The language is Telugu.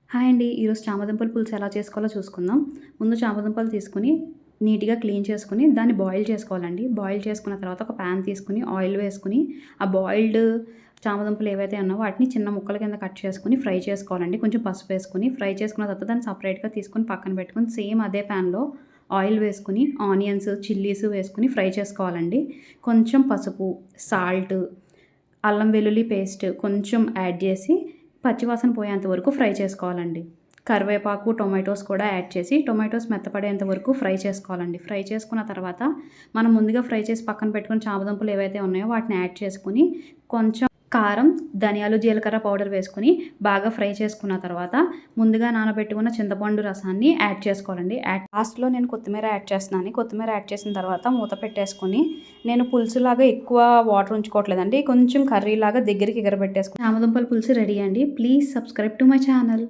హాయ్ అండి. ఈరోజు చామదుంపల పులుసు ఎలా చేసుకోవాలో చూసుకుందాం. ముందు చామదుంపలు తీసుకొని నీట్‌గా క్లీన్ చేసుకొని దాన్ని బాయిల్ చేసుకోవాలండి. బాయిల్ చేసుకున్న తర్వాత ఒక పాన్ తీసుకొని ఆయిల్ వేసుకొని ఆ బాయిల్డ్ చామదుంపలు ఏవైతే ఉన్నావో వాటిని చిన్న ముక్కల కింద కట్ చేసుకొని ఫ్రై చేసుకోవాలండి. కొంచెం పసుపు వేసుకొని ఫ్రై చేసుకున్న తర్వాత దాన్ని సెపరేట్‌గా తీసుకొని పక్కన పెట్టుకొని సేమ్ అదే పాన్‌లో ఆయిల్ వేసుకొని ఆనియన్స్, చిల్లీస్ వేసుకొని ఫ్రై చేసుకోవాలండి. కొంచెం పసుపు, సాల్ట్, అల్లం వెల్లుల్లి పేస్ట్ కొంచెం యాడ్ చేసి పచ్చివాసన పోయేంత వరకు ఫ్రై చేసుకోవాలండి. కరివేపాకు, టొమాటోస్ కూడా యాడ్ చేసి టొమాటోస్ మెత్తపడేంత వరకు ఫ్రై చేసుకోవాలండి. ఫ్రై చేసుకున్న తర్వాత మనం ముందుగా ఫ్రై చేసి పక్కన పెట్టుకున్న చామదుంపలు ఏవైతే ఉన్నాయో వాటిని యాడ్ చేసుకొని కొంచెం కారం, ధనియాలు, జీలకర్ర పౌడర్ వేసుకొని బాగా ఫ్రై చేసుకున్న తర్వాత ముందుగా నానబెట్టుకున్న చింతపండు రసాన్ని యాడ్ చేసుకోవాలండి. లాస్ట్‌లో నేను కొత్తిమీర యాడ్ చేస్తున్నాను. కొత్తిమీర యాడ్ చేసిన తర్వాత మూత పెట్టేసుకొని నేను పులుసులాగా ఎక్కువ వాటర్ ఉంచుకోవట్లేదండి. కొంచెం కర్రీలాగా దగ్గరికి ఎగరబెట్టేసుకొని చామదుంపల పులుసు రెడీ అండి. Please subscribe to my channel.